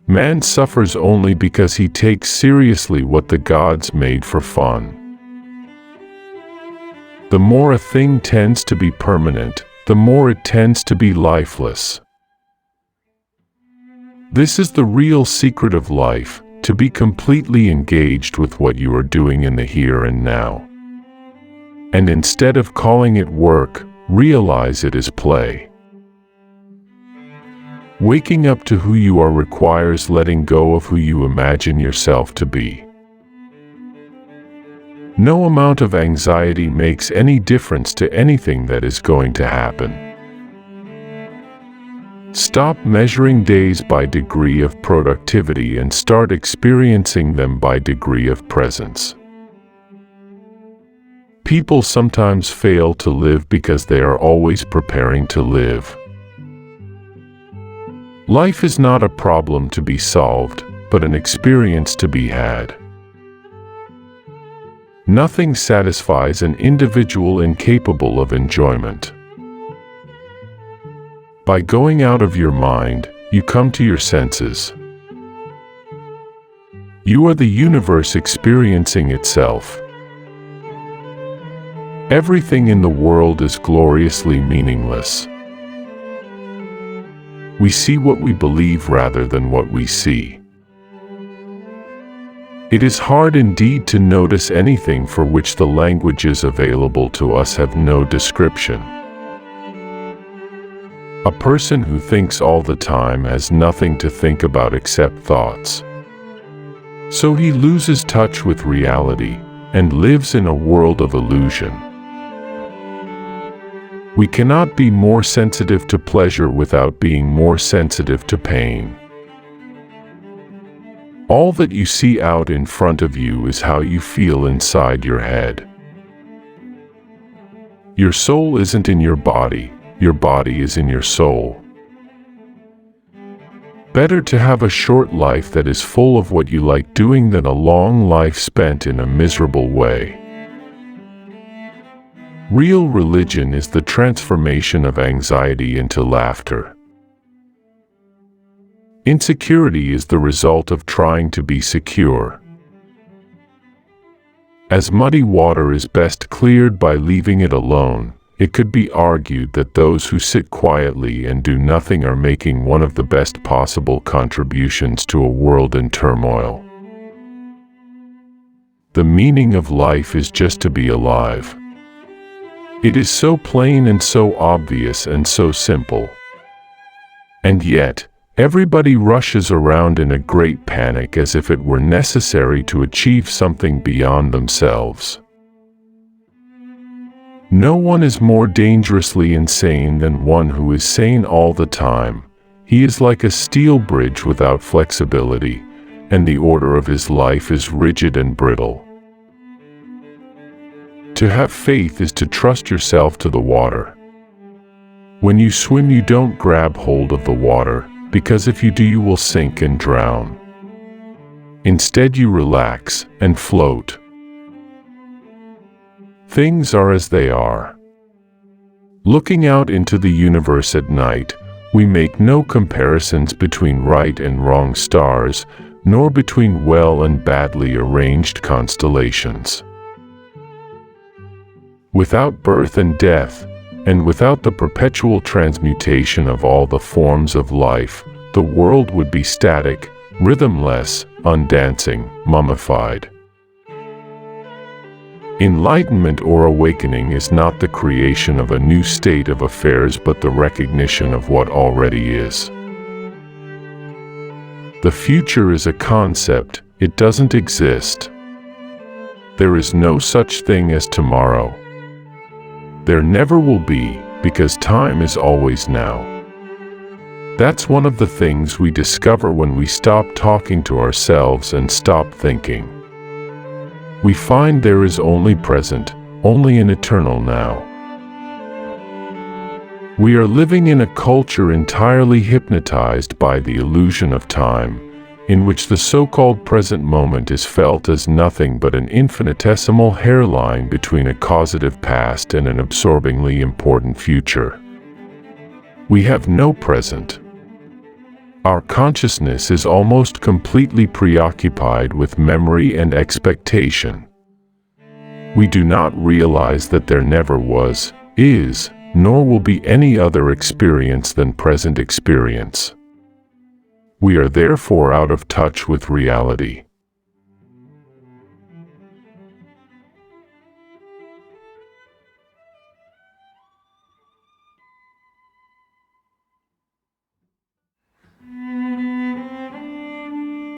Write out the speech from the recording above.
Man suffers only because he takes seriously what the gods made for fun. The more a thing tends to be permanent, the more it tends to be lifeless. This is the real secret of life, to be completely engaged with what you are doing in the here and now. And instead of calling it work, realize it as play. Waking up to who you are requires letting go of who you imagine yourself to be. No amount of anxiety makes any difference to anything that is going to happen. Stop measuring days by degree of productivity and start experiencing them by degree of presence. People sometimes fail to live because they are always preparing to live. Life is not a problem to be solved, but an experience to be had. Nothing satisfies an individual incapable of enjoyment. By going out of your mind, you come to your senses. You are the universe experiencing itself. Everything in the world is gloriously meaningless. We see what we believe rather than what we see. It is hard indeed to notice anything for which the languages available to us have no description. A person who thinks all the time has nothing to think about except thoughts. So he loses touch with reality and lives in a world of illusion. We cannot be more sensitive to pleasure without being more sensitive to pain. All that you see out in front of you is how you feel inside your head. Your soul isn't in your body is in your soul. Better to have a short life that is full of what you like doing than a long life spent in a miserable way. Real religion is the transformation of anxiety into laughter. Insecurity is the result of trying to be secure. As muddy water is best cleared by leaving it alone, it could be argued that those who sit quietly and do nothing are making one of the best possible contributions to a world in turmoil. The meaning of life is just to be alive. It is so plain and so obvious and so simple. And yet, everybody rushes around in a great panic as if it were necessary to achieve something beyond themselves. No one is more dangerously insane than one who is sane all the time. He is like a steel bridge without flexibility, and the order of his life is rigid and brittle. To have faith is to trust yourself to the water. When you swim, you don't grab hold of the water, because if you do, you will sink and drown. Instead, you relax and float. Things are as they are. Looking out into the universe at night, we make no comparisons between right and wrong stars, nor between well and badly arranged constellations. Without birth and death, and without the perpetual transmutation of all the forms of life, the world would be static, rhythmless, undancing, mummified. Enlightenment or awakening is not the creation of a new state of affairs but the recognition of what already is. The future is a concept, it doesn't exist. There is no such thing as tomorrow. There never will be, because time is always now. That's one of the things we discover when we stop talking to ourselves and stop thinking. We find there is only present, only an eternal now. We are living in a culture entirely hypnotized by the illusion of time, in which the so-called present moment is felt as nothing but an infinitesimal hairline between a causative past and an absorbingly important future. We have no present. Our consciousness is almost completely preoccupied with memory and expectation. We do not realize that there never was, is, nor will be any other experience than present experience. We are therefore out of touch with reality.